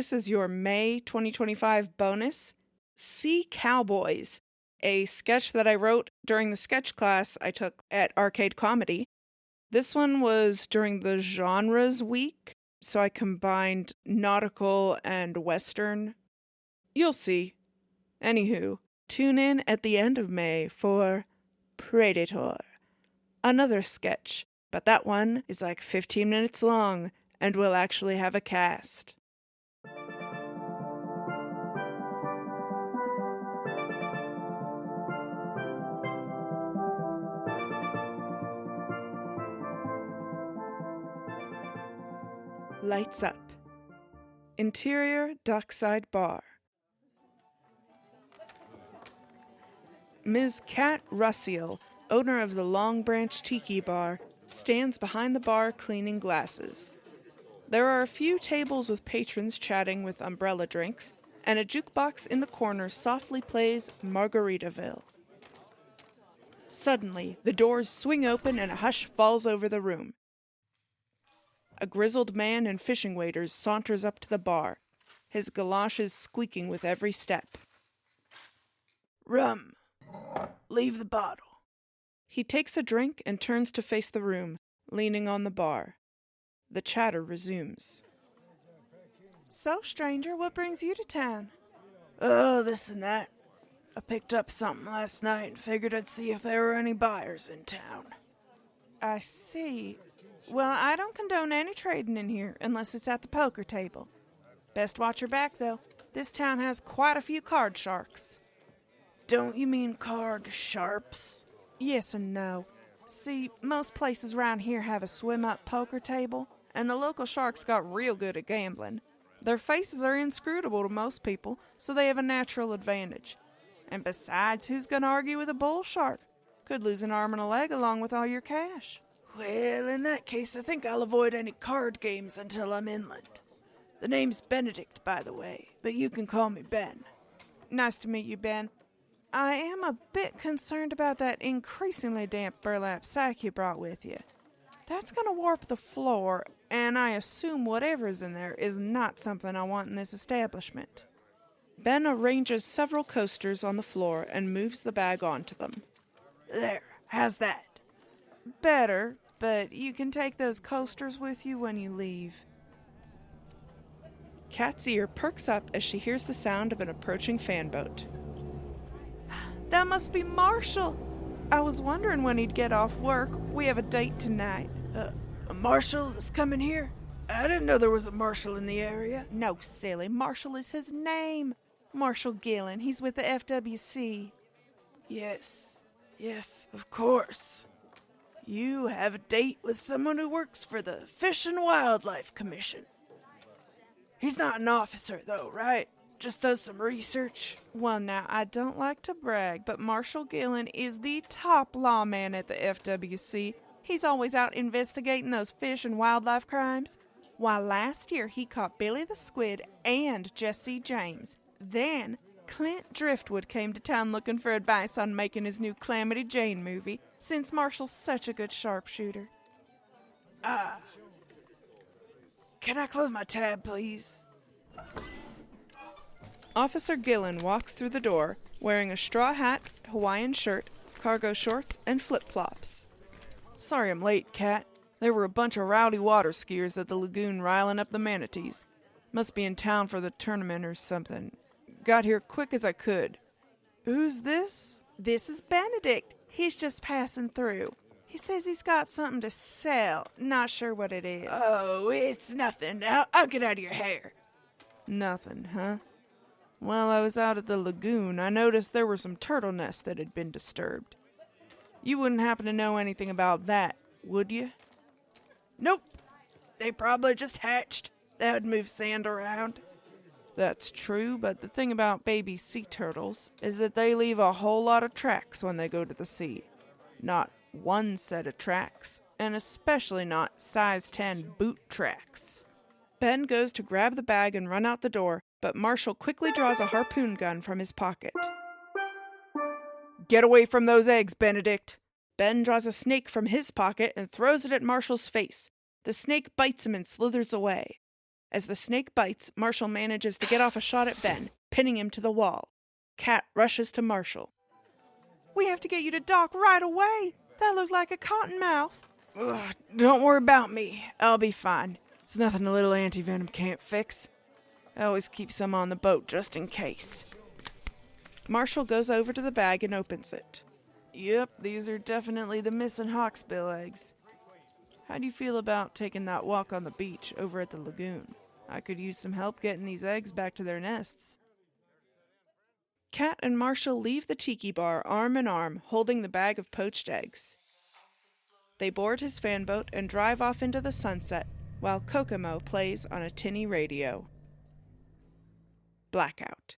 This is your May 2025 bonus, Seacowboys, a sketch that I wrote during the sketch class I took at Arcade Comedy. This one was during the Genres Week, so I combined nautical and western. You'll see. Anywho, tune in at the end of May for Predator, another sketch, but that one is like 15 minutes long and will actually have a cast. Lights up. Interior Dockside Bar. Ms. Kat Russiel, owner of the Long Branch Tiki Bar, stands behind the bar cleaning glasses. There are a few tables with patrons chatting with umbrella drinks, and a jukebox in the corner softly plays Margaritaville. Suddenly, the doors swing open and a hush falls over the room. A grizzled man in fishing waders saunters up to the bar, his galoshes squeaking with every step. "Rum. Leave the bottle." He takes a drink and turns to face the room, leaning on the bar. The chatter resumes. "So, stranger, what brings you to town?" "Oh, this and that. I picked up something last night and figured I'd see if there were any buyers in town." "I see. Well, I don't condone any trading in here unless it's at the poker table. Best watch your back, though. This town has quite a few card sharks." "Don't you mean card sharps?" "Yes and no. See, most places around here have a swim-up poker table, and the local sharks got real good at gambling. Their faces are inscrutable to most people, so they have a natural advantage. And besides, who's going to argue with a bull shark? Could lose an arm and a leg along with all your cash." "Well, in that case, I think I'll avoid any card games until I'm inland. The name's Benedict, by the way, but you can call me Ben." "Nice to meet you, Ben. I am a bit concerned about that increasingly damp burlap sack you brought with you. That's going to warp the floor, and I assume whatever's in there is not something I want in this establishment." Ben arranges several coasters on the floor and moves the bag onto them. "There, how's that?" "Better, but you can take those coasters with you when you leave." Kat's ear perks up as she hears the sound of an approaching fanboat. "That must be Marshall. I was wondering when he'd get off work. We have a date tonight." A Marshall is coming here? I didn't know there was a Marshall in the area." "No, silly. Marshall is his name. Marshall Gillen. He's with the FWC. Yes, of course. You have a date with someone who works for the Fish and Wildlife Commission. He's not an officer, though, right? Just does some research." "Well, now, I don't like to brag, but Marshall Gillen is the top lawman at the FWC. He's always out investigating those fish and wildlife crimes. Why, last year he caught Billy the Squid and Jesse James. Then Clint Driftwood came to town looking for advice on making his new Calamity Jane movie, since Marshall's such a good sharpshooter." Can I close my tab, please?" Officer Gillen walks through the door, wearing a straw hat, Hawaiian shirt, cargo shorts, and flip-flops. "Sorry I'm late, Kat. There were a bunch of rowdy water skiers at the lagoon riling up the manatees. Must be in town for the tournament or something. Got here quick as I could." "Who's this?" "This is Benedict. He's just passing through. He says he's got something to sell. Not sure what it is." "Oh, it's nothing. I'll get out of your hair." "Nothing, huh? While I was out at the lagoon, I noticed there were some turtle nests that had been disturbed. You wouldn't happen to know anything about that, would you?" "Nope. They probably just hatched. That would move sand around." "That's true, but the thing about baby sea turtles is that they leave a whole lot of tracks when they go to the sea. Not one set of tracks, and especially not size 10 boot tracks." Ben goes to grab the bag and run out the door, but Marshall quickly draws a harpoon gun from his pocket. "Get away from those eggs, Benedict!" Ben draws a snake from his pocket and throws it at Marshall's face. The snake bites him and slithers away. As the snake bites, Marshall manages to get off a shot at Ben, pinning him to the wall. Cat rushes to Marshall. We have to get you to doc right away. That looked like a cottonmouth. Ugh, don't worry about me. I'll be fine. It's nothing a little anti-venom can't fix. I always keep some on the boat just in case. Marshall goes over to the bag and opens it. Yep, these are definitely the missing hawksbill eggs. How do you feel about taking that walk on the beach over at the lagoon? I could use some help getting these eggs back to their nests. Cat and Marshall leave the tiki bar arm in arm, holding the bag of poached eggs. They board his fan boat and drive off into the sunset while Kokomo plays on a tinny radio. Blackout.